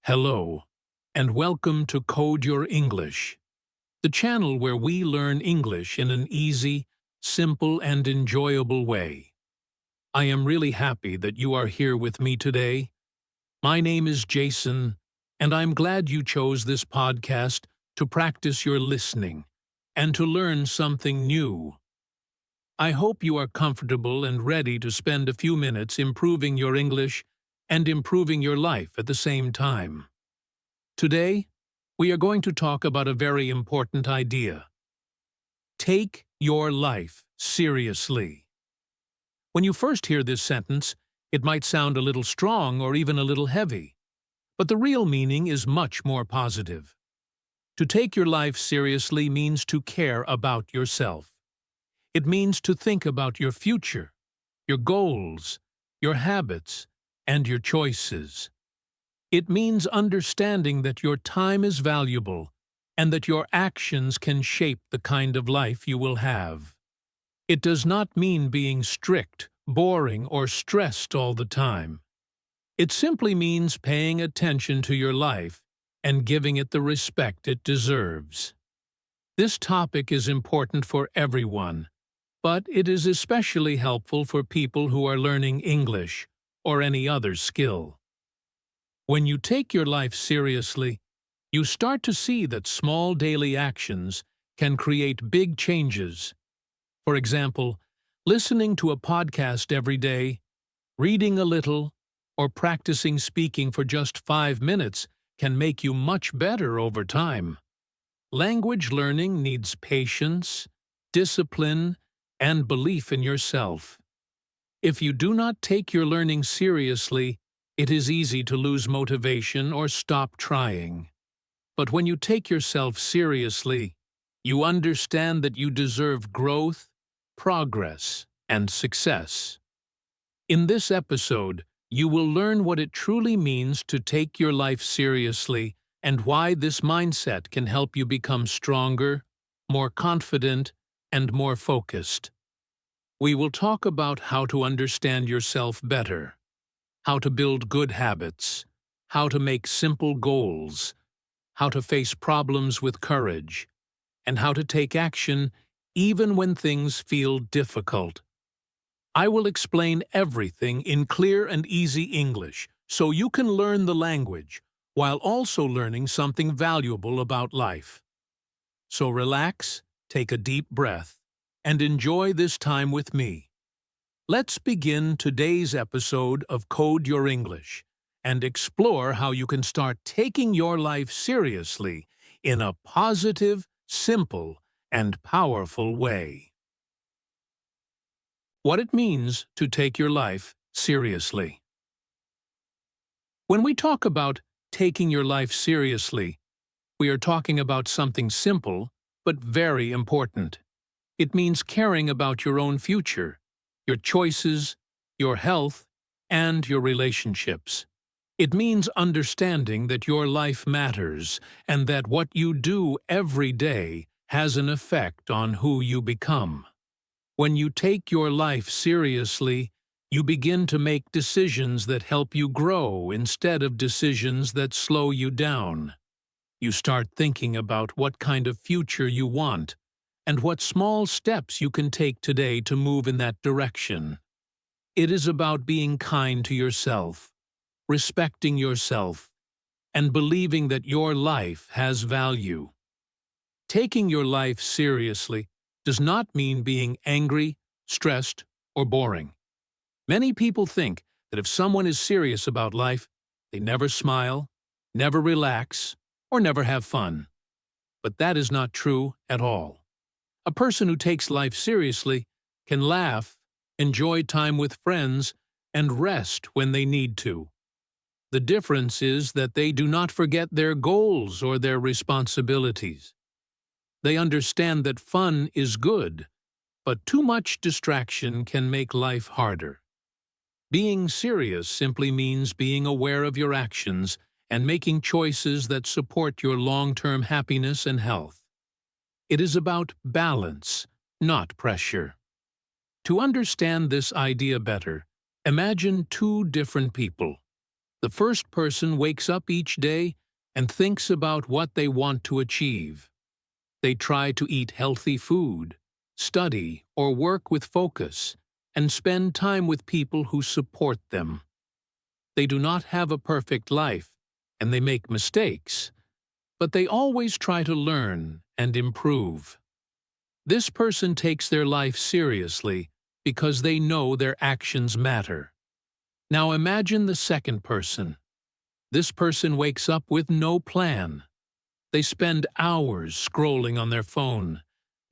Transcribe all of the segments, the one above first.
Hello, and welcome to Code Your English, the channel where we learn English in an easy, simple, and enjoyable way. I am really happy that you are here with me today. My name is Jason, and I'm glad you chose this podcast to practice your listening and to learn something new. I hope you are comfortable and ready to spend a few minutes improving your English and improving your life at the same time. Today, we are going to talk about a very important idea. Take your life seriously. When you first hear this sentence, it might sound a little strong or even a little heavy, but the real meaning is much more positive. To take your life seriously means to care about yourself. It means to think about your future, your goals, your habits, and your choices. It means understanding that your time is valuable and that your actions can shape the kind of life you will have. It does not mean being strict, boring, or stressed all the time. It simply means paying attention to your life and giving it the respect it deserves. This topic is important for everyone, but it is especially helpful for people who are learning English or any other skill. When you take your life seriously, you start to see that small daily actions can create big changes. For example, listening to a podcast every day, reading a little, or practicing speaking for just 5 minutes can make you much better over time. Language learning needs patience, discipline, and belief in yourself. If you do not take your learning seriously, it is easy to lose motivation or stop trying. But when you take yourself seriously, you understand that you deserve growth, progress, and success. In this episode, you will learn what it truly means to take your life seriously and why this mindset can help you become stronger, more confident, and more focused. We will talk about how to understand yourself better, how to build good habits, how to make simple goals, how to face problems with courage, and how to take action even when things feel difficult. I will explain everything in clear and easy English so you can learn the language while also learning something valuable about life. So relax, take a deep breath, and enjoy this time with me. Let's begin today's episode of Code Your English and explore how you can start taking your life seriously in a positive, simple, and powerful way. What it means to take your life seriously. When we talk about taking your life seriously, we are talking about something simple but very important. It means caring about your own future, your choices, your health, and your relationships. It means understanding that your life matters and that what you do every day has an effect on who you become. When you take your life seriously, you begin to make decisions that help you grow instead of decisions that slow you down. You start thinking about what kind of future you want and what small steps you can take today to move in that direction. It is about being kind to yourself, respecting yourself, and believing that your life has value. Taking your life seriously does not mean being angry, stressed, or boring. Many people think that if someone is serious about life, they never smile, never relax, or never have fun. But that is not true at all. A person who takes life seriously can laugh, enjoy time with friends, and rest when they need to. The difference is that they do not forget their goals or their responsibilities. They understand that fun is good, but too much distraction can make life harder. Being serious simply means being aware of your actions and making choices that support your long-term happiness and health. It is about balance, not pressure. To understand this idea better, imagine two different people. The first person wakes up each day and thinks about what they want to achieve. They try to eat healthy food, study or work with focus, and spend time with people who support them. They do not have a perfect life, and they make mistakes, but they always try to learn and improve. This person takes their life seriously because they know their actions matter. Now imagine the second person. This person wakes up with no plan. They spend hours scrolling on their phone.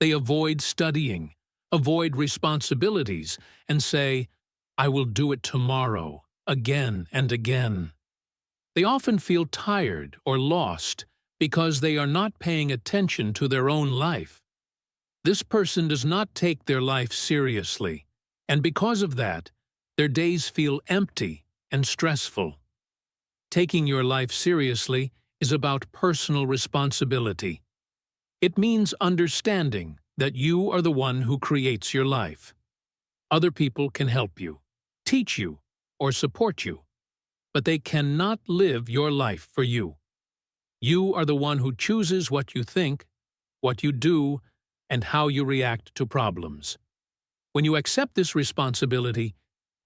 They avoid studying, avoid responsibilities, and say, "I will do it tomorrow," again and again. They often feel tired or lost because they are not paying attention to their own life. This person does not take their life seriously, and because of that, their days feel empty and stressful. Taking your life seriously is about personal responsibility. It means understanding that you are the one who creates your life. Other people can help you, teach you, or support you, but they cannot live your life for you. You are the one who chooses what you think, what you do, and how you react to problems. When you accept this responsibility,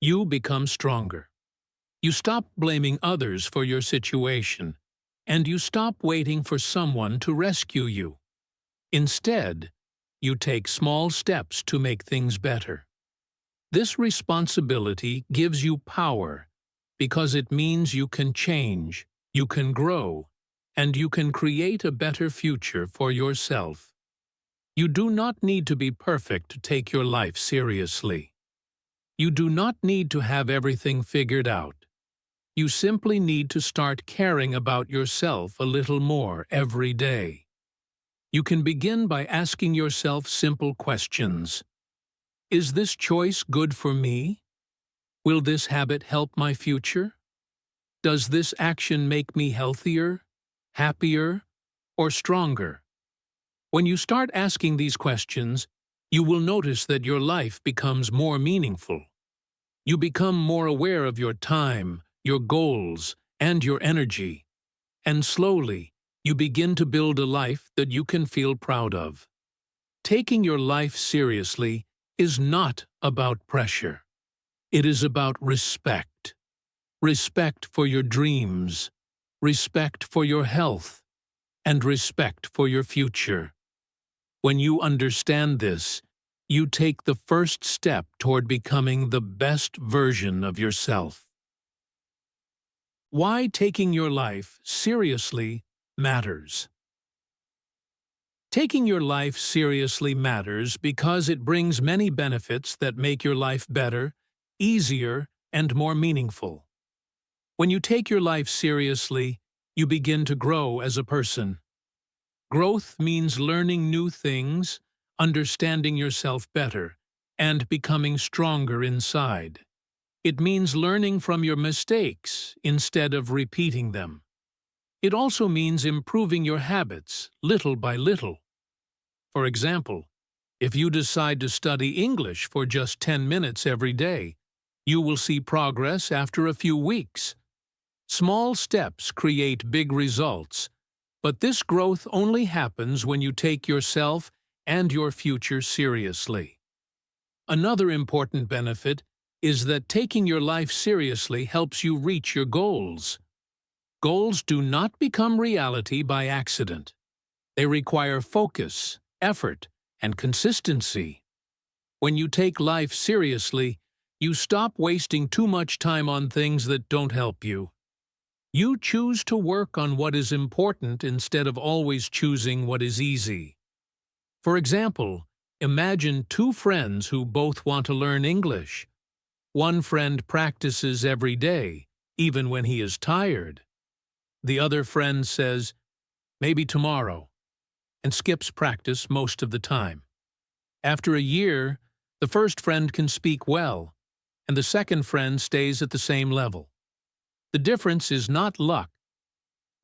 you become stronger. You stop blaming others for your situation, and you stop waiting for someone to rescue you. Instead, you take small steps to make things better. This responsibility gives you power because it means you can change, you can grow, and you can create a better future for yourself. You do not need to be perfect to take your life seriously. You do not need to have everything figured out. You simply need to start caring about yourself a little more every day. You can begin by asking yourself simple questions. Is this choice good for me? Will this habit help my future? Does this action make me healthier, happier, or stronger? When you start asking these questions, you will notice that your life becomes more meaningful. You become more aware of your time, your goals, and your energy. And slowly, you begin to build a life that you can feel proud of. Taking your life seriously is not about pressure. It is about respect. Respect for your dreams, respect for your health, and respect for your future. When you understand this, you take the first step toward becoming the best version of yourself. Why taking your life seriously matters. Taking your life seriously matters because it brings many benefits that make your life better, easier, and more meaningful. When you take your life seriously, you begin to grow as a person. Growth means learning new things, understanding yourself better, and becoming stronger inside. It means learning from your mistakes instead of repeating them. It also means improving your habits little by little. For example, if you decide to study English for just 10 minutes every day, you will see progress after a few weeks. Small steps create big results, but this growth only happens when you take yourself and your future seriously. Another important benefit is that taking your life seriously helps you reach your goals. Goals do not become reality by accident. They require focus, effort, and consistency. When you take life seriously, you stop wasting too much time on things that don't help you. You choose to work on what is important instead of always choosing what is easy. For example, imagine two friends who both want to learn English. One friend practices every day, even when he is tired. The other friend says, "Maybe tomorrow," and skips practice most of the time. After a year, the first friend can speak well, and the second friend stays at the same level. The difference is not luck.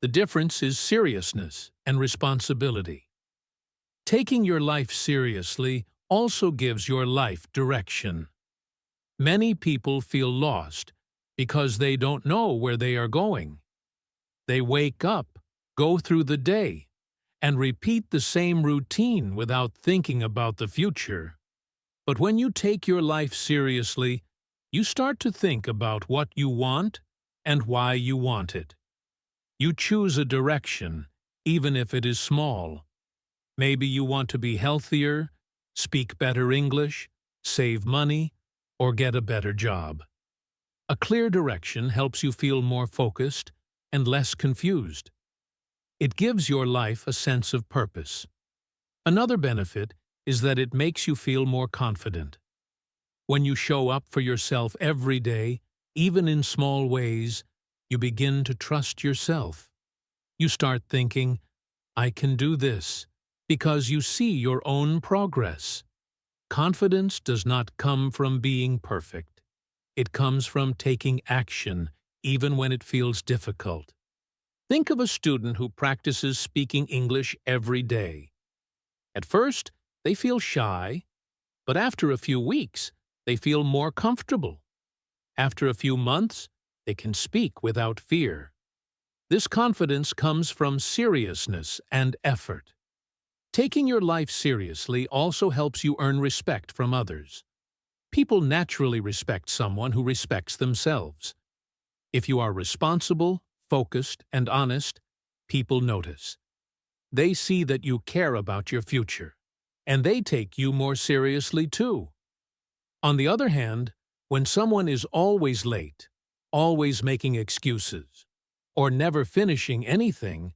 The difference is seriousness and responsibility. Taking your life seriously also gives your life direction. Many people feel lost because they don't know where they are going. They wake up, go through the day, and repeat the same routine without thinking about the future. But when you take your life seriously, you start to think about what you want and why you want it. You choose a direction, even if it is small. Maybe you want to be healthier, speak better English, save money, or get a better job. A clear direction helps you feel more focused and less confused. It gives your life a sense of purpose. Another benefit is that it makes you feel more confident. When you show up for yourself every day, even in small ways, you begin to trust yourself. You start thinking, I can do this, because you see your own progress. Confidence does not come from being perfect. It comes from taking action, even when it feels difficult. Think of a student who practices speaking English every day. At first, they feel shy, but after a few weeks, they feel more comfortable. After a few months, they can speak without fear. This confidence comes from seriousness and effort. Taking your life seriously also helps you earn respect from others. People naturally respect someone who respects themselves. If you are responsible, focused, and honest, people notice. They see that you care about your future, and they take you more seriously too. On the other hand, when someone is always late, always making excuses, or never finishing anything,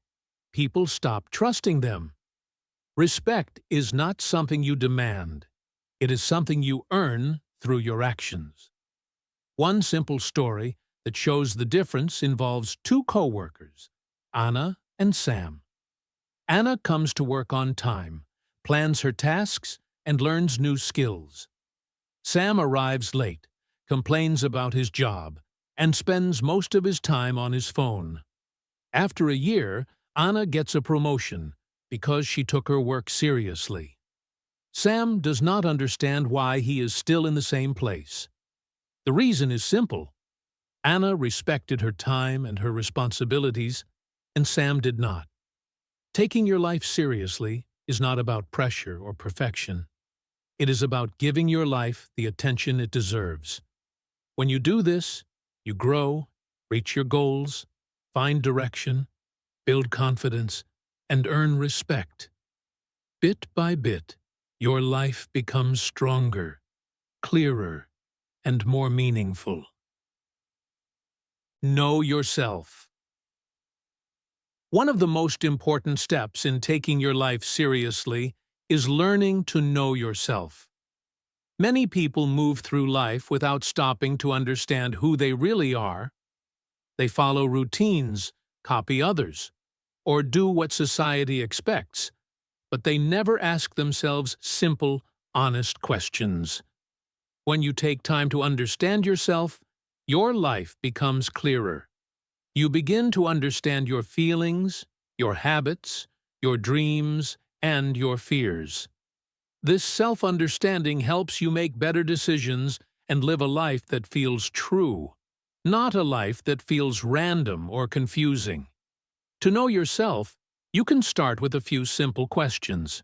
people stop trusting them. Respect is not something you demand. It is something you earn through your actions. One simple story that shows the difference involves two co-workers, Anna and Sam. Anna comes to work on time, plans her tasks, and learns new skills. Sam arrives late, complains about his job, and spends most of his time on his phone. After a year, Anna gets a promotion because she took her work seriously. Sam does not understand why he is still in the same place. The reason is simple. Anna respected her time and her responsibilities, and Sam did not. Taking your life seriously is not about pressure or perfection. It is about giving your life the attention it deserves. When you do this, you grow, reach your goals, find direction, build confidence, and earn respect. Bit by bit, your life becomes stronger, clearer, and more meaningful. Know yourself. One of the most important steps in taking your life seriously is learning to know yourself. Many people move through life without stopping to understand who they really are. They follow routines, copy others, or do what society expects, but they never ask themselves simple, honest questions. When you take time to understand yourself, your life becomes clearer. You begin to understand your feelings, your habits, your dreams, and your fears. This self-understanding helps you make better decisions and live a life that feels true, not a life that feels random or confusing. To know yourself, you can start with a few simple questions.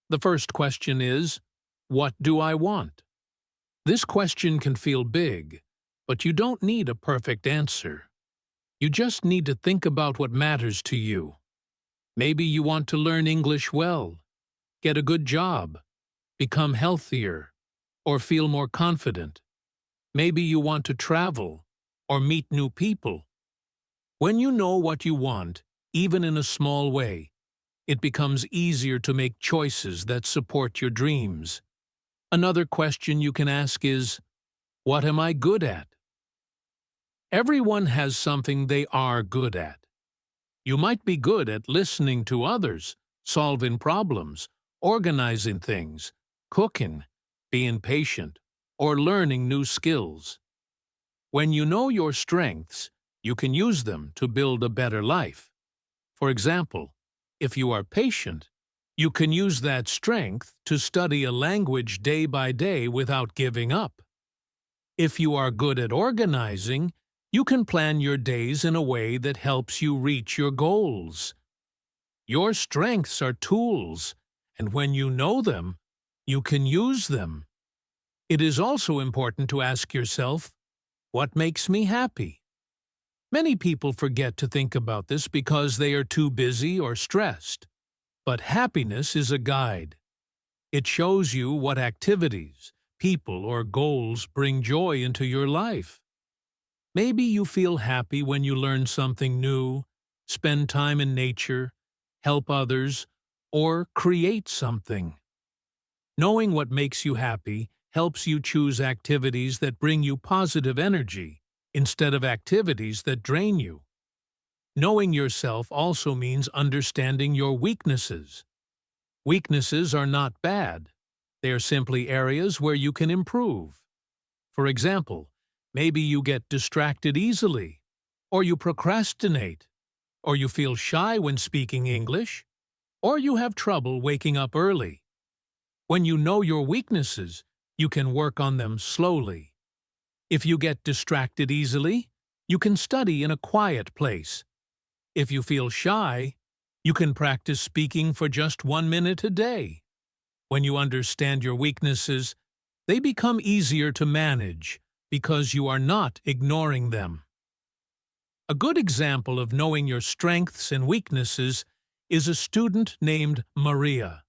The first question is, what do I want? This question can feel big, but you don't need a perfect answer. You just need to think about what matters to you. Maybe you want to learn English well, get a good job, become healthier, or feel more confident. Maybe you want to travel or meet new people. When you know what you want, even in a small way, it becomes easier to make choices that support your dreams. Another question you can ask is, what am I good at? Everyone has something they are good at. You might be good at listening to others, solving problems, organizing things, cooking, being patient, or learning new skills. When you know your strengths, you can use them to build a better life. For example, if you are patient, you can use that strength to study a language day by day without giving up. If you are good at organizing, You can plan your days in a way that helps you reach your goals. Your strengths are tools, and when you know them, you can use them. It is also important to ask yourself, what makes me happy? Many people forget to think about this because they are too busy or stressed. But happiness is a guide. It shows you what activities, people, or goals bring joy into your life. Maybe you feel happy when you learn something new, spend time in nature, help others, or create something. Knowing what makes you happy helps you choose activities that bring you positive energy instead of activities that drain you. Knowing yourself also means understanding your weaknesses. Weaknesses are not bad. They are simply areas where you can improve. For example, maybe you get distracted easily, or you procrastinate, or you feel shy when speaking English, or you have trouble waking up early. When you know your weaknesses, you can work on them slowly. If you get distracted easily, you can study in a quiet place. If you feel shy, you can practice speaking for just 1 minute a day. When you understand your weaknesses, they become easier to manage because you are not ignoring them. A good example of knowing your strengths and weaknesses is a student named Maria.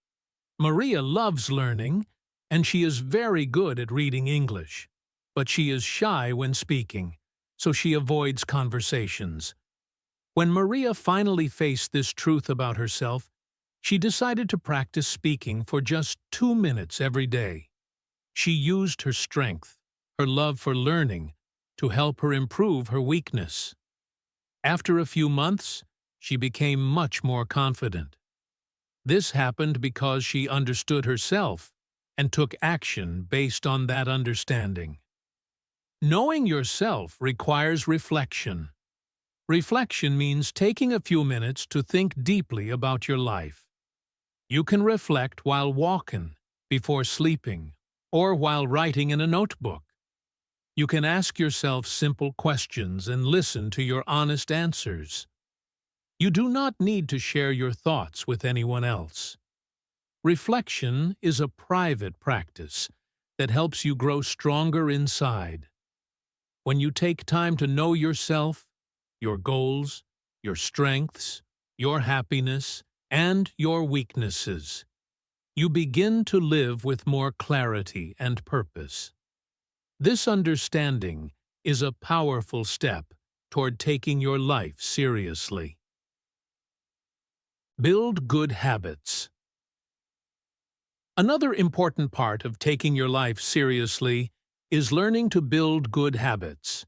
Maria loves learning, and she is very good at reading English, but she is shy when speaking, so she avoids conversations. When Maria finally faced this truth about herself, she decided to practice speaking for just 2 minutes every day. She used her strength, her love for learning, to help her improve her weakness. After a few months, she became much more confident. This happened because she understood herself and took action based on that understanding. Knowing yourself requires reflection. Reflection means taking a few minutes to think deeply about your life. You can reflect while walking, before sleeping, or while writing in a notebook. You can ask yourself simple questions and listen to your honest answers. You do not need to share your thoughts with anyone else. Reflection is a private practice that helps you grow stronger inside. When you take time to know yourself, your goals, your strengths, your happiness, and your weaknesses, you begin to live with more clarity and purpose. This understanding is a powerful step toward taking your life seriously. Build good habits. Another important part of taking your life seriously is learning to build good habits.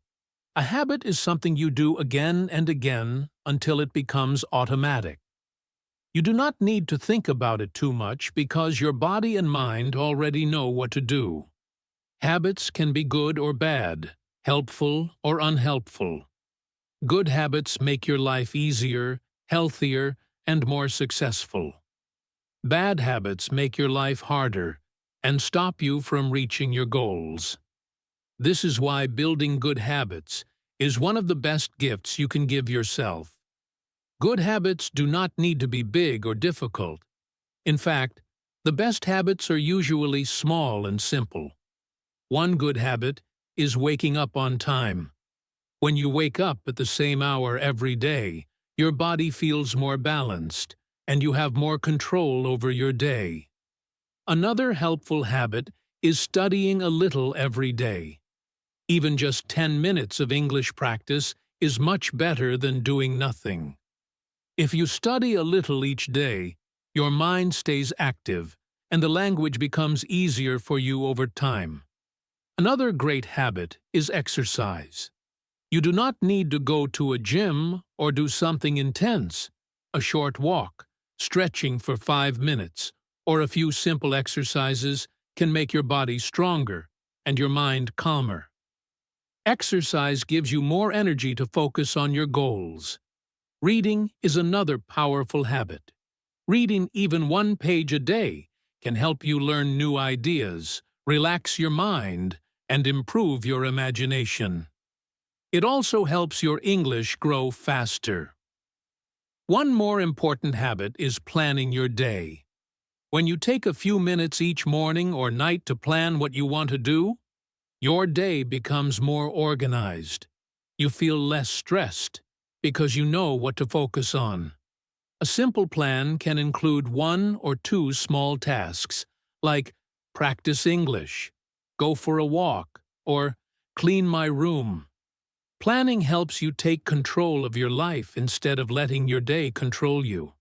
A habit is something you do again and again until it becomes automatic. You do not need to think about it too much because your body and mind already know what to do. Habits can be good or bad, helpful or unhelpful. Good habits make your life easier, healthier, and more successful. Bad habits make your life harder and stop you from reaching your goals. This is why building good habits is one of the best gifts you can give yourself. Good habits do not need to be big or difficult. In fact, the best habits are usually small and simple. One good habit is waking up on time. When you wake up at the same hour every day, your body feels more balanced, and you have more control over your day. Another helpful habit is studying a little every day. Even just 10 minutes of English practice is much better than doing nothing. If you study a little each day, your mind stays active, and the language becomes easier for you over time. Another great habit is exercise. You do not need to go to a gym or do something intense. A short walk, stretching for 5 minutes, or a few simple exercises can make your body stronger and your mind calmer. Exercise gives you more energy to focus on your goals. Reading is another powerful habit. Reading even 1 page a day can help you learn new ideas, relax your mind, and improve your imagination. It also helps your English grow faster. One more important habit is planning your day. When you take a few minutes each morning or night to plan what you want to do, your day becomes more organized. You feel less stressed because you know what to focus on. A simple plan can include 1 or 2 small tasks, like practice English, go for a walk, or clean my room. Planning helps you take control of your life instead of letting your day control you.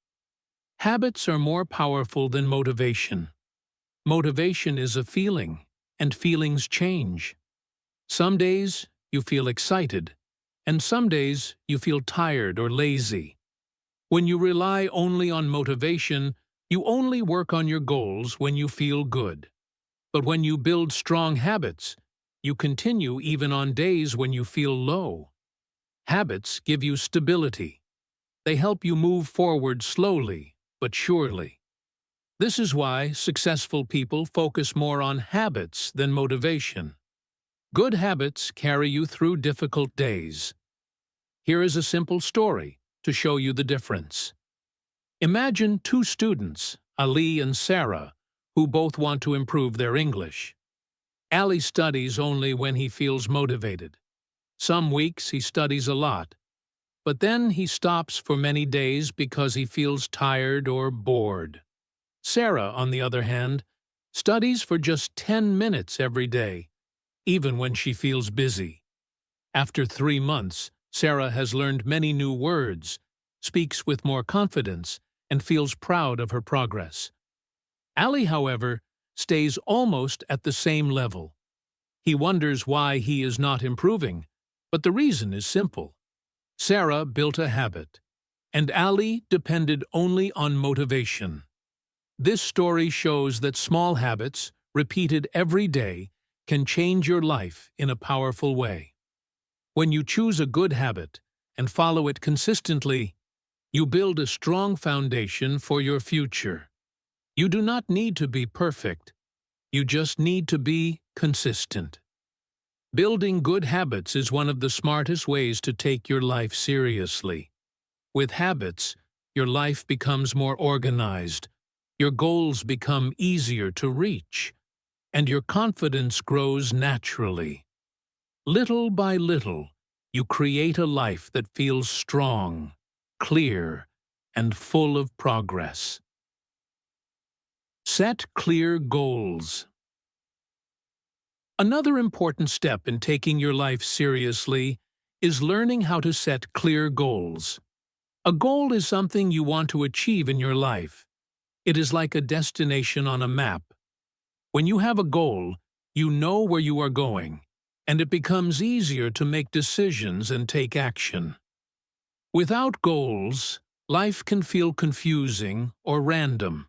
Habits are more powerful than motivation. Motivation is a feeling, and feelings change. Some days you feel excited, and some days you feel tired or lazy. When you rely only on motivation, you only work on your goals when you feel good. But when you build strong habits, you continue even on days when you feel low. Habits give you stability. They help you move forward slowly but surely. This is why successful people focus more on habits than motivation. Good habits carry you through difficult days. Here is a simple story to show you the difference. Imagine 2 students, Ali and Sarah, who both want to improve their English. Ali studies only when he feels motivated. Some weeks he studies a lot, but then he stops for many days because he feels tired or bored. Sarah, on the other hand, studies for just 10 minutes every day, even when she feels busy. After 3 months, Sarah has learned many new words, speaks with more confidence, and feels proud of her progress. Ali, however, stays almost at the same level. He wonders why he is not improving, but the reason is simple. Sarah built a habit, and Ali depended only on motivation. This story shows that small habits, repeated every day, can change your life in a powerful way. When you choose a good habit and follow it consistently, you build a strong foundation for your future. You do not need to be perfect. You just need to be consistent. Building good habits is one of the smartest ways to take your life seriously. With habits, your life becomes more organized, your goals become easier to reach, and your confidence grows naturally. Little by little, you create a life that feels strong, clear, and full of progress. Set clear goals. Another important step in taking your life seriously is learning how to set clear goals. A goal is something you want to achieve in your life. It is like a destination on a map. When you have a goal, you know where you are going, and it becomes easier to make decisions and take action. Without goals, life can feel confusing or random.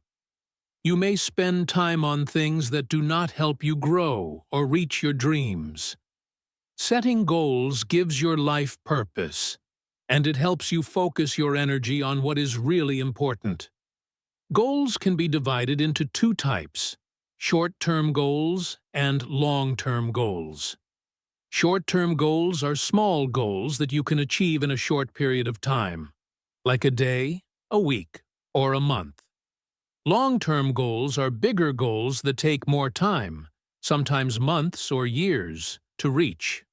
You may spend time on things that do not help you grow or reach your dreams. Setting goals gives your life purpose, and it helps you focus your energy on what is really important. Goals can be divided into 2 types: short-term goals and long-term goals. Short-term goals are small goals that you can achieve in a short period of time, like a day, a week, or a month. Long-term goals are bigger goals that take more time, sometimes months or years, to reach.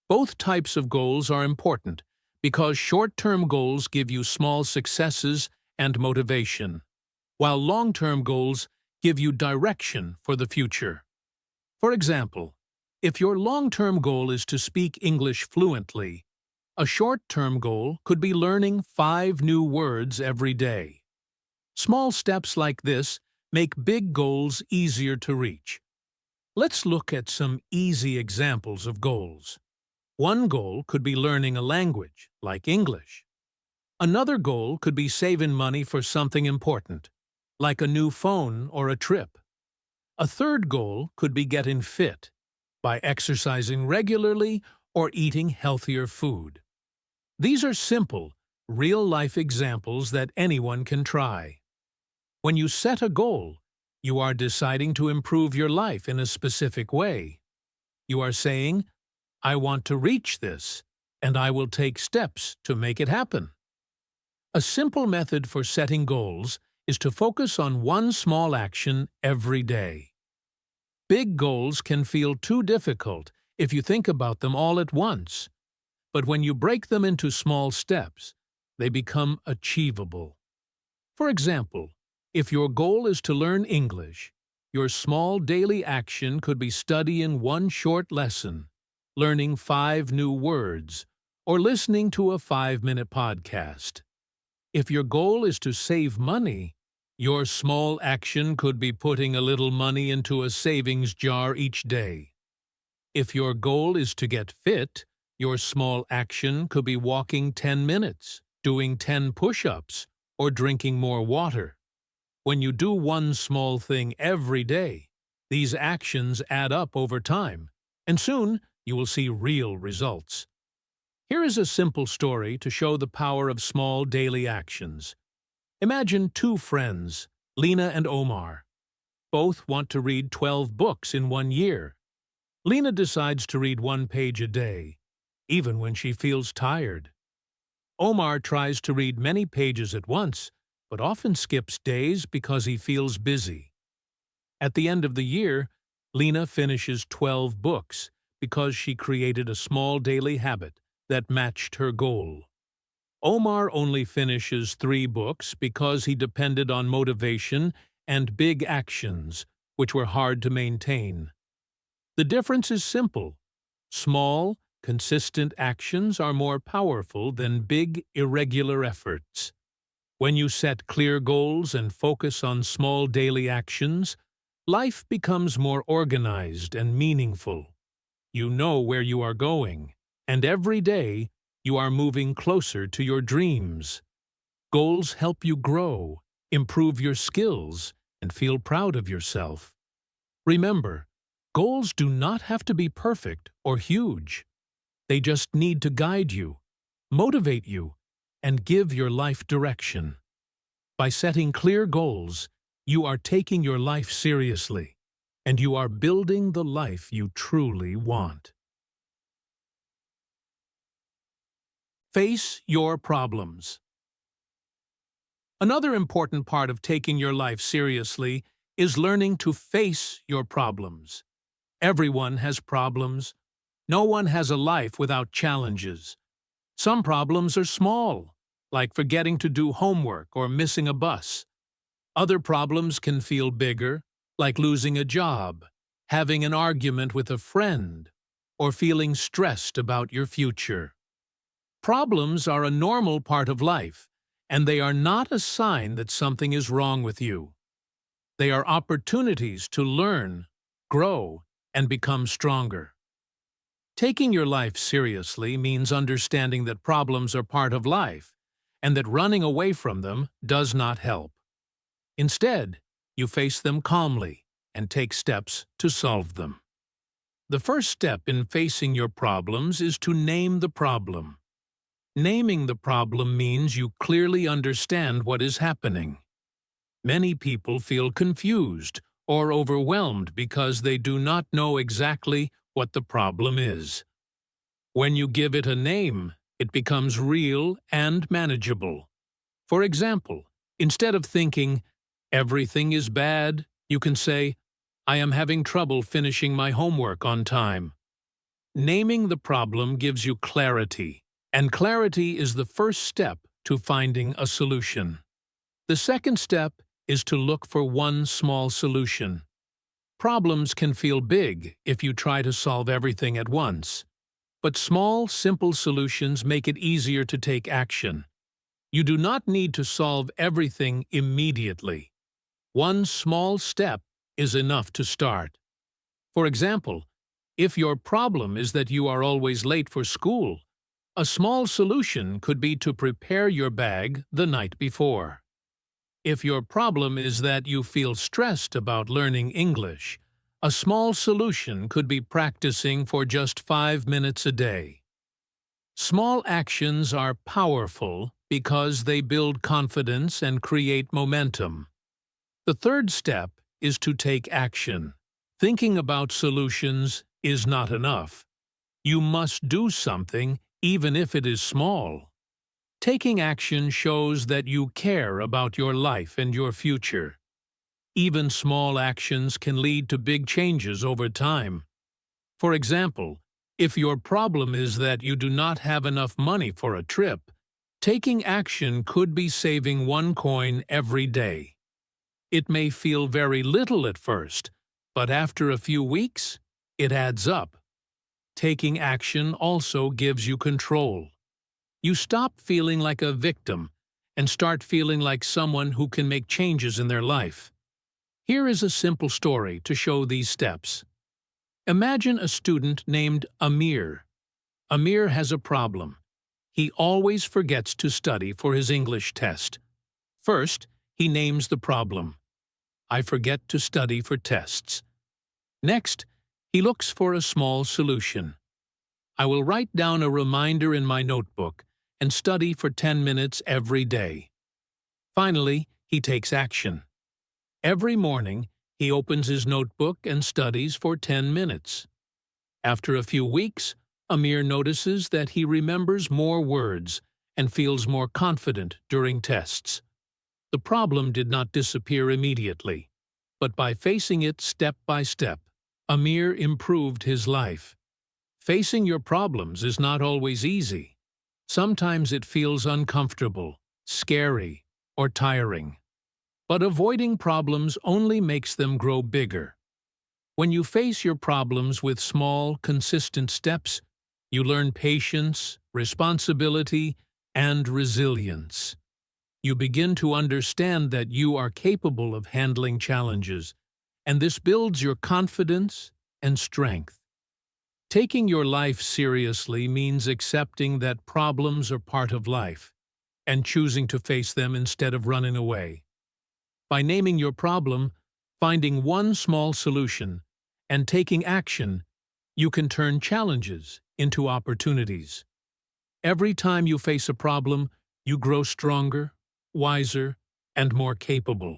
Both types of goals are important because short-term goals give you small successes and motivation, while long-term goals give you direction for the future. For example, if your long-term goal is to speak English fluently, a short-term goal could be learning 5 new words every day. Small steps like this make big goals easier to reach. Let's look at some easy examples of goals. One goal could be learning a language, like English. Another goal could be saving money for something important, like a new phone or a trip. A third goal could be getting fit, by exercising regularly or eating healthier food. These are simple, real-life examples that anyone can try. When you set a goal, you are deciding to improve your life in a specific way. You are saying, I want to reach this, and I will take steps to make it happen. A simple method for setting goals is to focus on one small action every day. Big goals can feel too difficult if you think about them all at once, but when you break them into small steps, they become achievable. For example, if your goal is to learn English, your small daily action could be studying one short lesson, learning 5 new words, or listening to a 5-minute podcast. If your goal is to save money, your small action could be putting a little money into a savings jar each day. If your goal is to get fit, your small action could be walking 10 minutes, doing 10 push-ups, or drinking more water. When you do one small thing every day, these actions add up over time, and soon you will see real results. Here is a simple story to show the power of small daily actions. Imagine 2 friends, Lena and Omar. Both want to read 12 books in 1 year. Lena decides to read 1 page a day, even when she feels tired. Omar tries to read many pages at once, but often skips days because he feels busy. At the end of the year, Lena finishes 12 books because she created a small daily habit that matched her goal. Omar only finishes 3 books because he depended on motivation and big actions, which were hard to maintain. The difference is simple. Small, consistent actions are more powerful than big, irregular efforts. When you set clear goals and focus on small daily actions, life becomes more organized and meaningful. You know where you are going, and every day you are moving closer to your dreams. Goals help you grow, improve your skills, and feel proud of yourself. Remember, goals do not have to be perfect or huge. They just need to guide you, motivate you, and give your life direction. By setting clear goals, you are taking your life seriously, and you are building the life you truly want. Face your problems. Another important part of taking your life seriously is learning to face your problems. Everyone has problems. No one has a life without challenges. Some problems are small, like forgetting to do homework or missing a bus. Other problems can feel bigger, like losing a job, having an argument with a friend, or feeling stressed about your future. Problems are a normal part of life, and they are not a sign that something is wrong with you. They are opportunities to learn, grow, and become stronger. Taking your life seriously means understanding that problems are part of life, and that running away from them does not help. Instead, you face them calmly and take steps to solve them. The first step in facing your problems is to name the problem. Naming the problem means you clearly understand what is happening. Many people feel confused or overwhelmed because they do not know exactly what the problem is. When you give it a name, it becomes real and manageable. For example, instead of thinking, "Everything is bad," you can say, "I am having trouble finishing my homework on time." Naming the problem gives you clarity, and clarity is the first step to finding a solution. The second step is to look for one small solution. Problems can feel big if you try to solve everything at once. But small, simple solutions make it easier to take action. You do not need to solve everything immediately. One small step is enough to start. For example, if your problem is that you are always late for school, a small solution could be to prepare your bag the night before. If your problem is that you feel stressed about learning English, a small solution could be practicing for just 5 minutes a day. Small actions are powerful because they build confidence and create momentum. The third step is to take action. Thinking about solutions is not enough. You must do something even if it is small. Taking action shows that you care about your life and your future. Even small actions can lead to big changes over time. For example, if your problem is that you do not have enough money for a trip, taking action could be saving 1 coin every day. It may feel very little at first, but after a few weeks, it adds up. Taking action also gives you control. You stop feeling like a victim and start feeling like someone who can make changes in their life. Here is a simple story to show these steps. Imagine a student named Amir. Amir has a problem. He always forgets to study for his English test. First, he names the problem. I forget to study for tests. Next, he looks for a small solution. I will write down a reminder in my notebook and study for 10 minutes every day. Finally, he takes action. Every morning, he opens his notebook and studies for 10 minutes. After a few weeks, Amir notices that he remembers more words and feels more confident during tests. The problem did not disappear immediately, but by facing it step by step, Amir improved his life. Facing your problems is not always easy. Sometimes it feels uncomfortable, scary, or tiring. But avoiding problems only makes them grow bigger. When you face your problems with small, consistent steps, you learn patience, responsibility, and resilience. You begin to understand that you are capable of handling challenges, and this builds your confidence and strength. Taking your life seriously means accepting that problems are part of life and choosing to face them instead of running away. By naming your problem, finding one small solution, and taking action, you can turn challenges into opportunities. Every time you face a problem, you grow stronger, wiser, and more capable.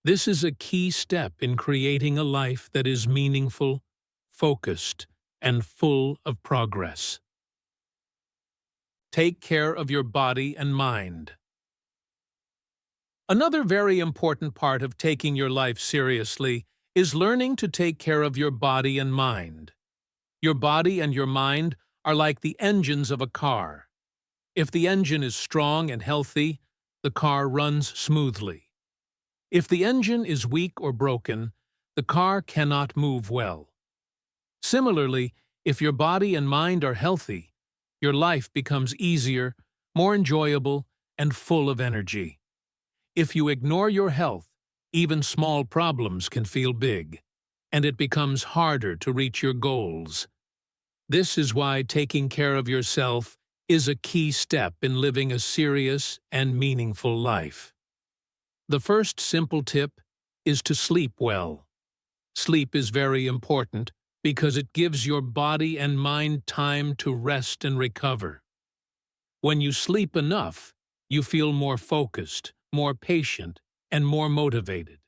This is a key step in creating a life that is meaningful, focused, and full of progress. Take care of your body and mind. Another very important part of taking your life seriously is learning to take care of your body and mind. Your body and your mind are like the engines of a car. If the engine is strong and healthy, the car runs smoothly. If the engine is weak or broken, the car cannot move well. Similarly, if your body and mind are healthy, your life becomes easier, more enjoyable, and full of energy. If you ignore your health, even small problems can feel big, and it becomes harder to reach your goals. This is why taking care of yourself is a key step in living a serious and meaningful life. The first simple tip is to sleep well. Sleep is very important because it gives your body and mind time to rest and recover. When you sleep enough, you feel more focused, more patient, and more motivated.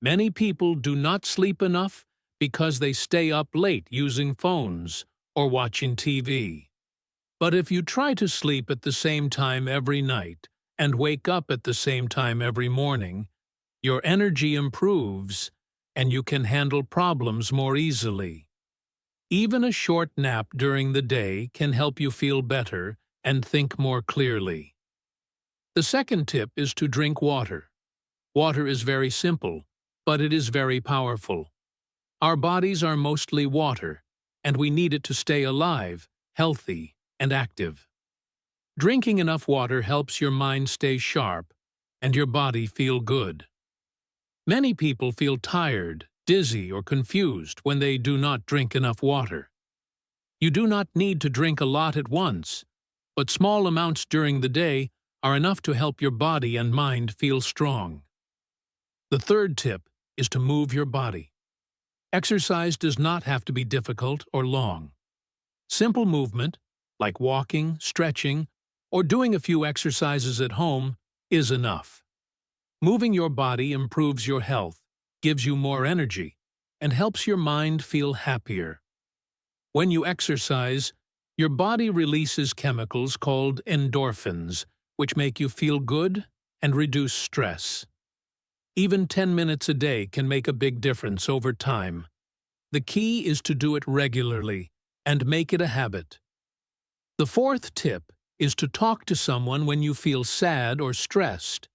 Many people do not sleep enough because they stay up late using phones or watching TV. But if you try to sleep at the same time every night and wake up at the same time every morning, your energy improves and you can handle problems more easily. Even a short nap during the day can help you feel better and think more clearly. The second tip is to drink water. Water is very simple, but it is very powerful. Our bodies are mostly water, and we need it to stay alive, healthy, and active. Drinking enough water helps your mind stay sharp and your body feel good. Many people feel tired, dizzy, or confused when they do not drink enough water. You do not need to drink a lot at once, but small amounts during the day are enough to help your body and mind feel strong. The third tip is to move your body. Exercise does not have to be difficult or long. Simple movement, like walking, stretching, or doing a few exercises at home, is enough. Moving your body improves your health, gives you more energy, and helps your mind feel happier. When you exercise, Your body releases chemicals called endorphins, which make you feel good and reduce stress. Even 10 minutes a day can make a big difference over time. The key is to do it regularly and make it a habit. The fourth tip is to talk to someone when you feel sad or stressed.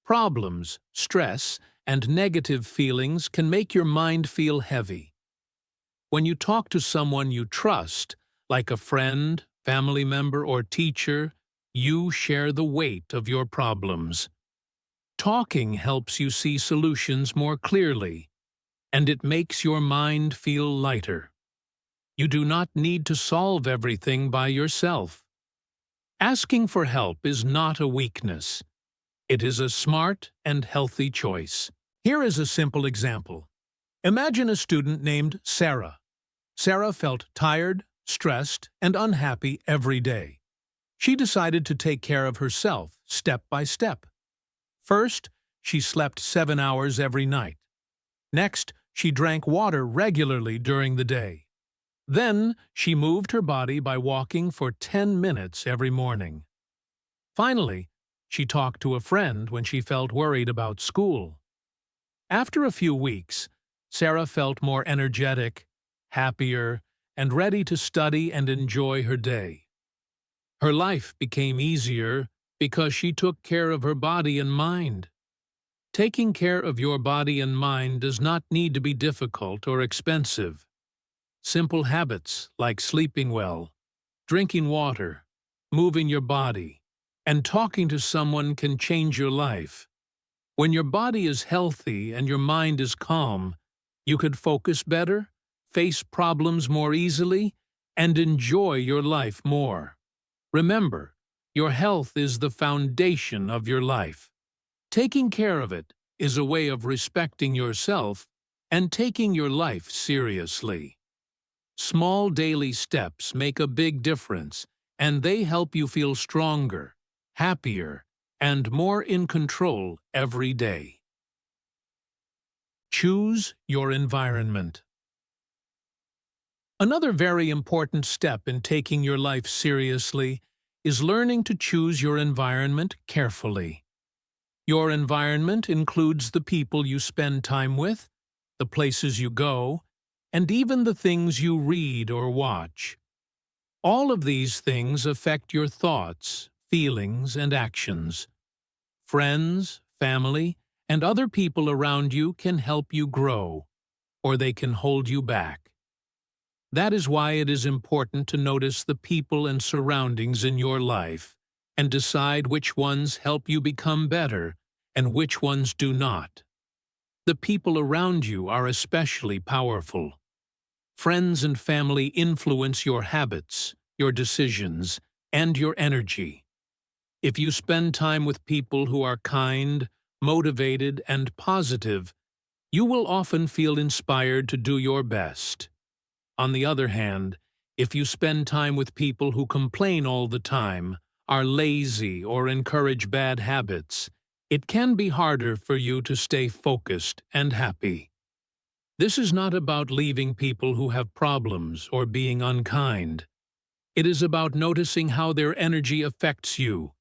Problems, stress, and negative feelings can make your mind feel heavy. When you talk to someone you trust, like a friend, family member, or teacher, you share the weight of your problems. Talking helps you see solutions more clearly, and it makes your mind feel lighter. You do not need to solve everything by yourself. Asking for help is not a weakness. It is a smart and healthy choice. Here is a simple example. Imagine a student named Sarah. Sarah felt tired, stressed, and unhappy every day. She decided to take care of herself, step by step. First, she slept 7 hours every night. Next, she drank water regularly during the day. Then, she moved her body by walking for 10 minutes every morning. Finally, she talked to a friend when she felt worried about school. After a few weeks, Sarah felt more energetic, happier, and ready to study and enjoy her day. Her life became easier because she took care of her body and mind. Taking care of your body and mind does not need to be difficult or expensive. Simple habits like sleeping well, drinking water, moving your body, and talking to someone can change your life. When your body is healthy and your mind is calm, you could focus better, face problems more easily, and enjoy your life more. Remember, your health is the foundation of your life. Taking care of it is a way of respecting yourself and taking your life seriously. Small daily steps make a big difference, and they help you feel stronger, happier, and more in control every day. Choose your environment. Another very important step in taking your life seriously is learning to choose your environment carefully. Your environment includes the people you spend time with, the places you go, and even the things you read or watch. All of these things affect your thoughts, feelings, and actions. Friends, family, and other people around you can help you grow, or they can hold you back. That is why it is important to notice the people and surroundings in your life and decide which ones help you become better and which ones do not. The people around you are especially powerful. Friends and family influence your habits, your decisions, and your energy. If you spend time with people who are kind, motivated, and positive, you will often feel inspired to do your best. On the other hand, if you spend time with people who complain all the time, are lazy, or encourage bad habits, it can be harder for you to stay focused and happy. This is not about leaving people who have problems or being unkind. It is about noticing how their energy affects you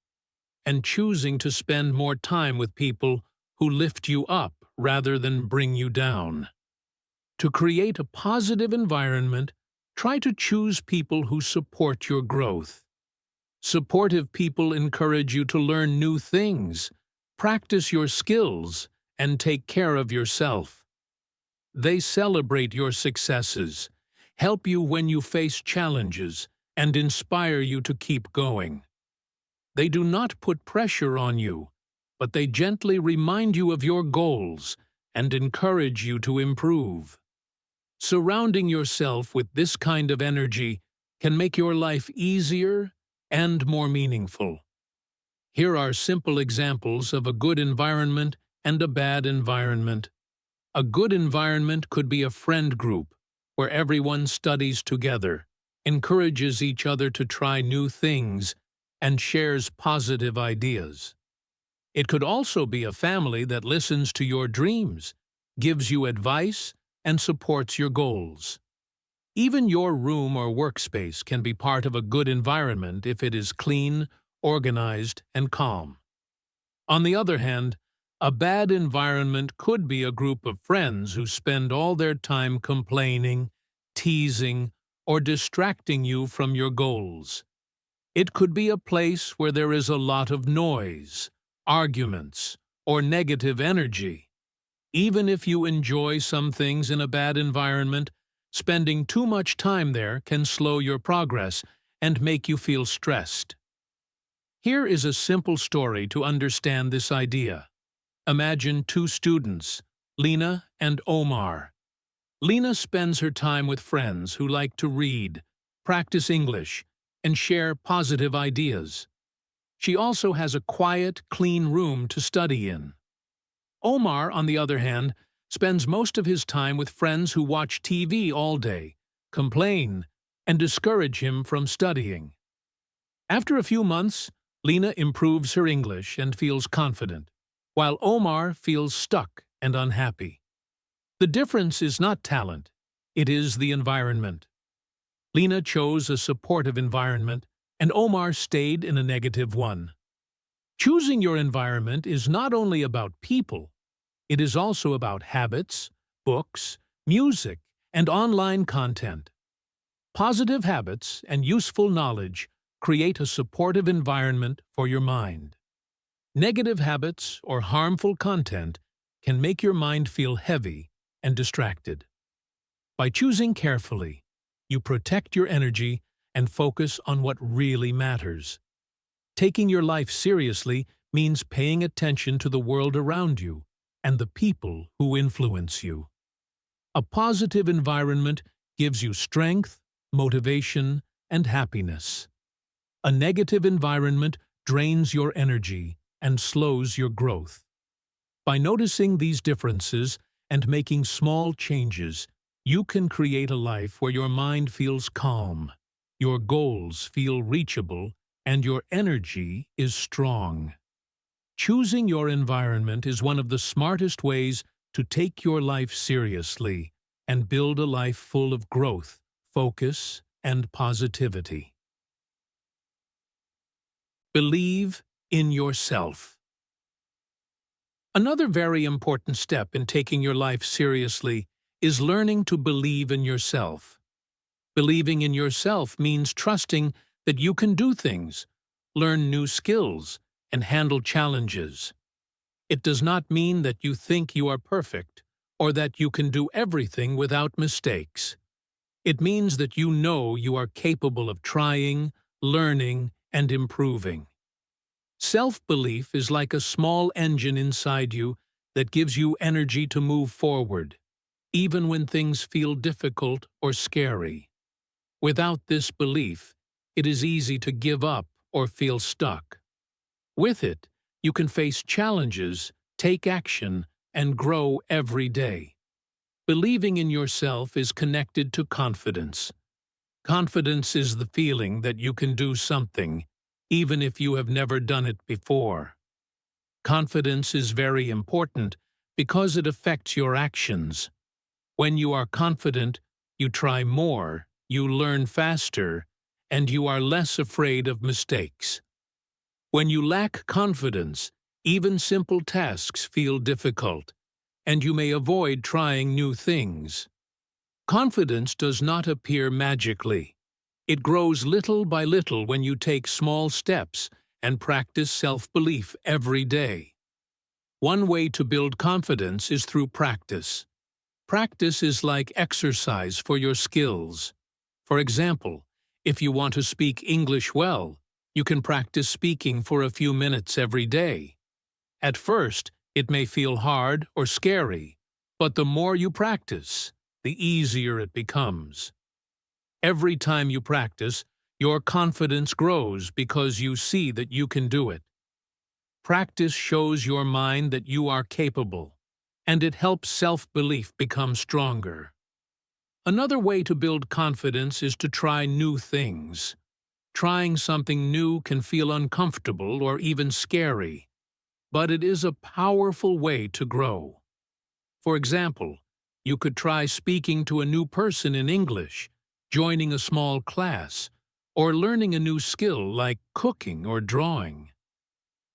and choosing to spend more time with people who lift you up rather than bring you down. To create a positive environment, try to choose people who support your growth. Supportive people encourage you to learn new things, practice your skills, and take care of yourself. They celebrate your successes, help you when you face challenges, and inspire you to keep going. They do not put pressure on you, but they gently remind you of your goals and encourage you to improve. Surrounding yourself with this kind of energy can make your life easier and more meaningful. Here are simple examples of a good environment and a bad environment. A good environment could be a friend group where everyone studies together, encourages each other to try new things, and shares positive ideas. It could also be a family that listens to your dreams, gives you advice, and supports your goals. Even your room or workspace can be part of a good environment if it is clean, organized, and calm. On the other hand, a bad environment could be a group of friends who spend all their time complaining, teasing, or distracting you from your goals. It could be a place where there is a lot of noise, arguments, or negative energy. Even if you enjoy some things in a bad environment, spending too much time there can slow your progress and make you feel stressed. Here is a simple story to understand this idea. Imagine two students, Lena and Omar. Lena spends her time with friends who like to read, practice English, and share positive ideas. She also has a quiet, clean room to study in. Omar, on the other hand, spends most of his time with friends who watch TV all day, complain, and discourage him from studying. After a few months, Lena improves her English and feels confident, while Omar feels stuck and unhappy. The difference is not talent, it is the environment. Lena chose a supportive environment, and Omar stayed in a negative one. Choosing your environment is not only about people, it is also about habits, books, music, and online content. Positive habits and useful knowledge create a supportive environment for your mind. Negative habits or harmful content can make your mind feel heavy and distracted. By choosing carefully, you protect your energy and focus on what really matters. Taking your life seriously means paying attention to the world around you and the people who influence you. A positive environment gives you strength, motivation, and happiness. A negative environment drains your energy and slows your growth. By noticing these differences and making small changes, you can create a life where your mind feels calm, your goals feel reachable, and your energy is strong. Choosing your environment is one of the smartest ways to take your life seriously and build a life full of growth, focus, and positivity. Believe in yourself. Another very important step in taking your life seriously is learning to believe in yourself. Believing in yourself means trusting that you can do things, learn new skills, and handle challenges. It does not mean that you think you are perfect or that you can do everything without mistakes. It means that you know you are capable of trying, learning, and improving. Self-belief is like a small engine inside you that gives you energy to move forward, even when things feel difficult or scary. Without this belief, it is easy to give up or feel stuck. With it, you can face challenges, take action, and grow every day. Believing in yourself is connected to confidence. Confidence is the feeling that you can do something, even if you have never done it before. Confidence is very important because it affects your actions. When you are confident, you try more, you learn faster, and you are less afraid of mistakes. When you lack confidence, even simple tasks feel difficult, and you may avoid trying new things. Confidence does not appear magically. It grows little by little when you take small steps and practice self-belief every day. One way to build confidence is through practice. Practice is like exercise for your skills. For example, if you want to speak English well, you can practice speaking for a few minutes every day. At first, it may feel hard or scary, but the more you practice, the easier it becomes. Every time you practice, your confidence grows because you see that you can do it. Practice shows your mind that you are capable, and it helps self-belief become stronger. Another way to build confidence is to try new things. Trying something new can feel uncomfortable or even scary, but it is a powerful way to grow. For example, you could try speaking to a new person in English joining a small class, or learning a new skill like cooking or drawing.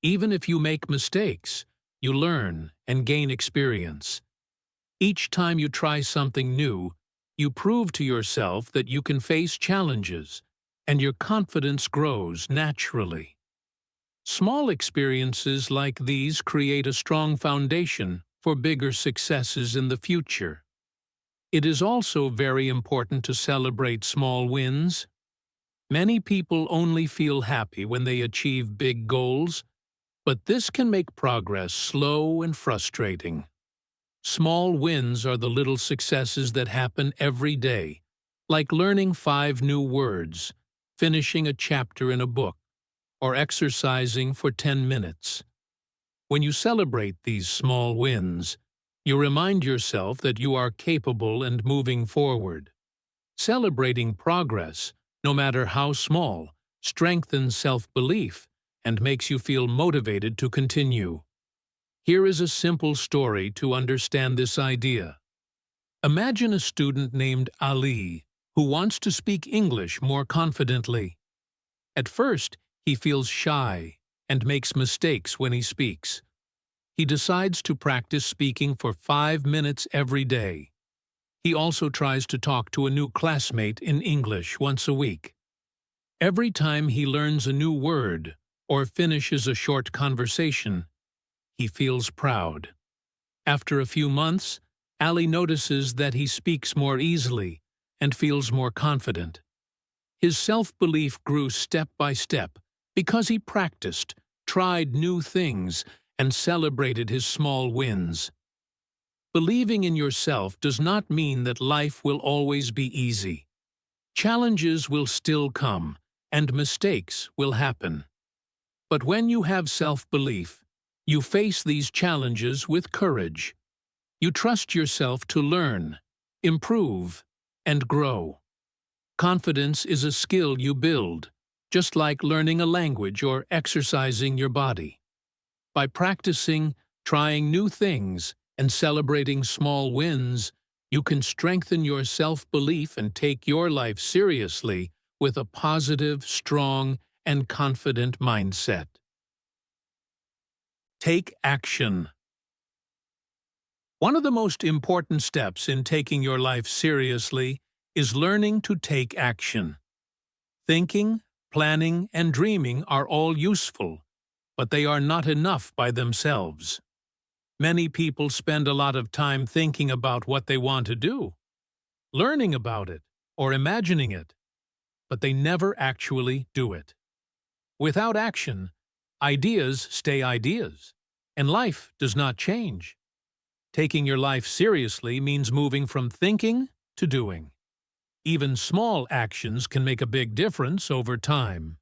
Even if you make mistakes, you learn and gain experience. Each time you try something new, you prove to yourself that you can face challenges, and your confidence grows naturally. Small experiences like these create a strong foundation for bigger successes in the future. It is also very important to celebrate small wins. Many people only feel happy when they achieve big goals, but this can make progress slow and frustrating. Small wins are the little successes that happen every day, like learning 5 new words, finishing a chapter in a book, or exercising for 10 minutes. When you celebrate these small wins, you remind yourself that you are capable and moving forward. Celebrating progress, no matter how small, strengthens self-belief and makes you feel motivated to continue. Here is a simple story to understand this idea. Imagine a student named Ali who wants to speak English more confidently. At first, he feels shy and makes mistakes when he speaks. He decides to practice speaking for 5 minutes every day. He also tries to talk to a new classmate in English once a week. Every time he learns a new word or finishes a short conversation, he feels proud. After a few months, Ali notices that he speaks more easily and feels more confident. His self-belief grew step by step because he practiced, tried new things, and celebrated his small wins. Believing in yourself does not mean that life will always be easy. Challenges will still come, and mistakes will happen. But when you have self-belief, you face these challenges with courage. You trust yourself to learn, improve, and grow. Confidence is a skill you build, just like learning a language or exercising your body. By practicing, trying new things, and celebrating small wins, you can strengthen your self-belief and take your life seriously with a positive, strong, and confident mindset. Take action. One of the most important steps in taking your life seriously is learning to take action. Thinking, planning, and dreaming are all useful, but they are not enough by themselves. Many people spend a lot of time thinking about what they want to do, learning about it, or imagining it, but they never actually do it. Without action, ideas stay ideas, and life does not change. Taking your life seriously means moving from thinking to doing. Even small actions can make a big difference over time.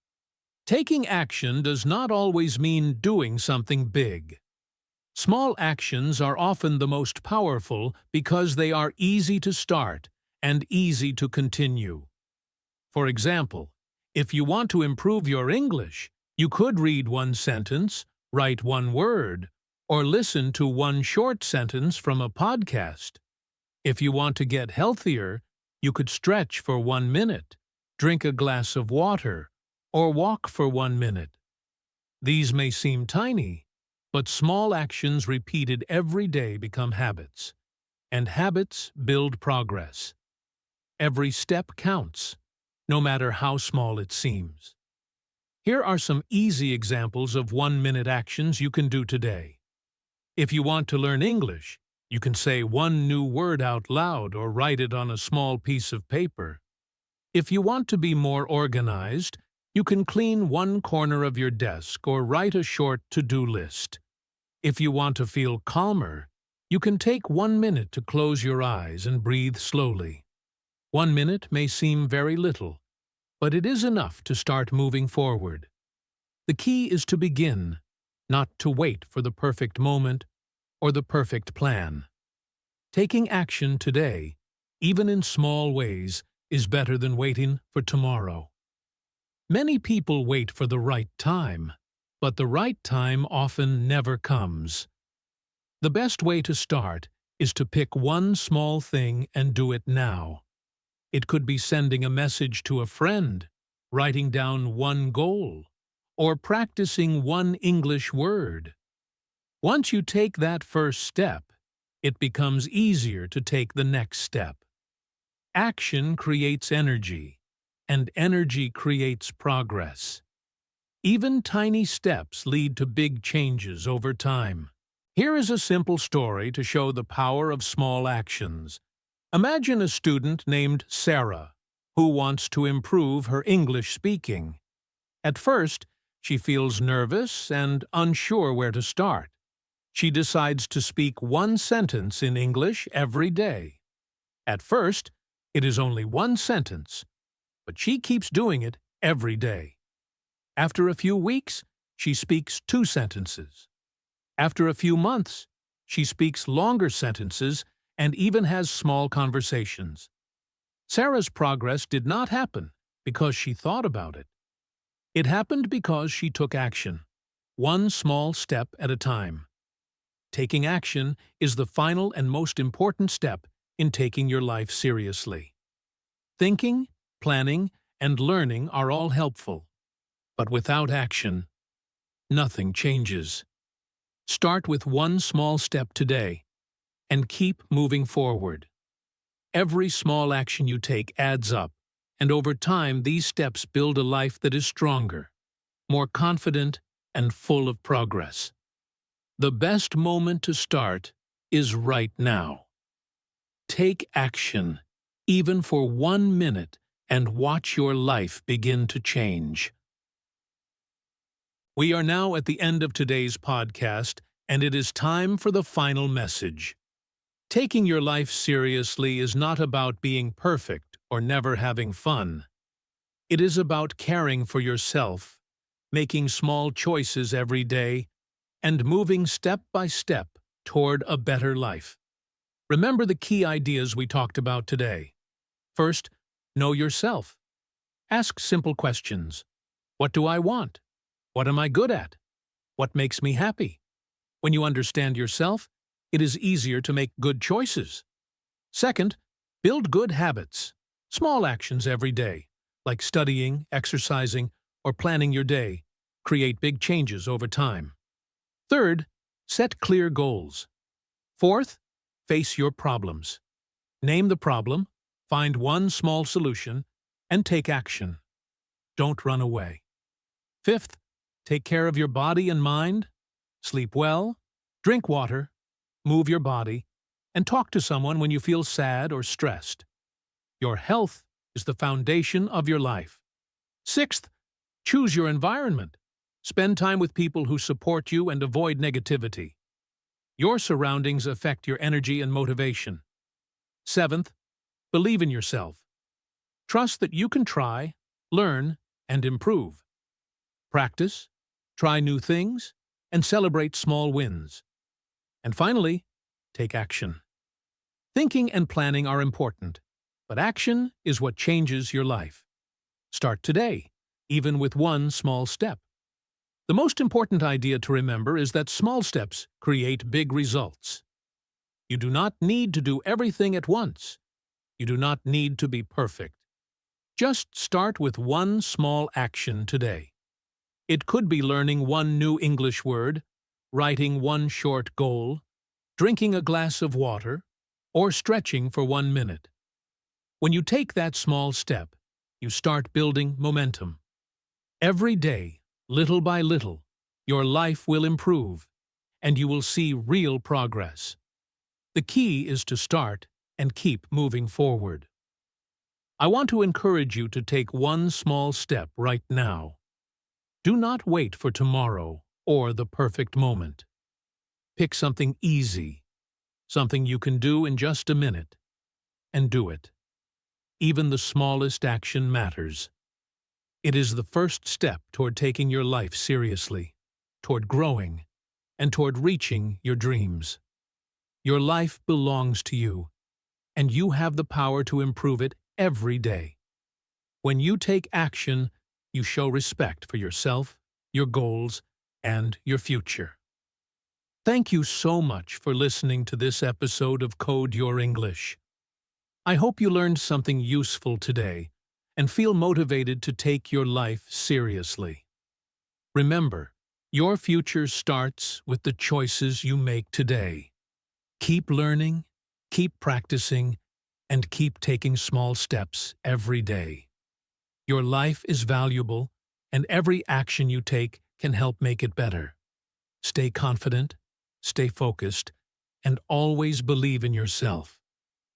Taking action does not always mean doing something big. Small actions are often the most powerful because they are easy to start and easy to continue. For example, if you want to improve your English, you could read one sentence, write one word, or listen to one short sentence from a podcast. If you want to get healthier, you could stretch for 1 minute, drink a glass of water, or walk for 1 minute. These may seem tiny, but small actions repeated every day become habits, and habits build progress. Every step counts, no matter how small it seems. Here are some easy examples of 1-minute actions you can do today. If you want to learn English, you can say one new word out loud or write it on a small piece of paper. If you want to be more organized, you can clean one corner of your desk or write a short to-do list. If you want to feel calmer, you can take 1 minute to close your eyes and breathe slowly. 1 minute may seem very little, but it is enough to start moving forward. The key is to begin, not to wait for the perfect moment or the perfect plan. Taking action today, even in small ways, is better than waiting for tomorrow. Many people wait for the right time, but the right time often never comes. The best way to start is to pick one small thing and do it now. It could be sending a message to a friend, writing down one goal, or practicing one English word. Once you take that first step, it becomes easier to take the next step. Action creates energy, and energy creates progress. Even tiny steps lead to big changes over time. Here is a simple story to show the power of small actions. Imagine a student named Sarah, who wants to improve her English speaking. At first, she feels nervous and unsure where to start. She decides to speak one sentence in English every day. At first, it is only one sentence, but she keeps doing it every day. After a few weeks, she speaks 2 sentences. After a few months, she speaks longer sentences and even has small conversations. Sarah's progress did not happen because she thought about it. It happened because she took action, one small step at a time. Taking action is the final and most important step in taking your life seriously. Thinking, planning, and learning are all helpful, but without action, nothing changes. Start with one small step today and keep moving forward. Every small action you take adds up, and over time these steps build a life that is stronger, more confident, and full of progress. The best moment to start is right now. Take action, even for 1 minute, and watch your life begin to change. We are now at the end of today's podcast, and it is time for the final message. Taking your life seriously is not about being perfect or never having fun. It is about caring for yourself, making small choices every day, and moving step by step toward a better life. Remember the key ideas we talked about today. First, know yourself. Ask simple questions. What do I want? What am I good at? What makes me happy? When you understand yourself, it is easier to make good choices. Second, build good habits. Small actions every day, like studying, exercising, or planning your day, create big changes over time. Third, set clear goals. Fourth, face your problems. Name the problem, find one small solution, and take action. Don't run away. Fifth, take care of your body and mind. Sleep well, drink water, move your body, and talk to someone when you feel sad or stressed. Your health is the foundation of your life. Sixth, choose your environment. Spend time with people who support you and avoid negativity. Your surroundings affect your energy and motivation. Seventh, believe in yourself. Trust that you can try, learn, and improve. Practice, try new things, and celebrate small wins. And finally, take action. Thinking and planning are important, but action is what changes your life. Start today, even with one small step. The most important idea to remember is that small steps create big results. You do not need to do everything at once. You do not need to be perfect. Just start with one small action today. It could be learning one new English word, writing one short goal, drinking a glass of water, or stretching for 1 minute. When you take that small step, you start building momentum. Every day, little by little, your life will improve, and you will see real progress. The key is to start and keep moving forward. I want to encourage you to take one small step right now. Do not wait for tomorrow or the perfect moment. Pick something easy, something you can do in just a minute, and do it. Even the smallest action matters. It is the first step toward taking your life seriously, toward growing, and toward reaching your dreams. Your life belongs to you, and you have the power to improve it every day. When you take action, you show respect for yourself, your goals, and your future. Thank you so much for listening to this episode of Code Your English. I hope you learned something useful today and feel motivated to take your life seriously. Remember, your future starts with the choices you make today. Keep learning, keep practicing, and keep taking small steps every day. Your life is valuable, and every action you take can help make it better. Stay confident, stay focused, and always believe in yourself.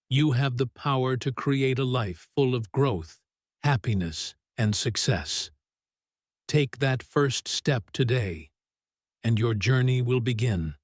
You have the power to create a life full of growth, happiness, and success. Take that first step today, and your journey will begin.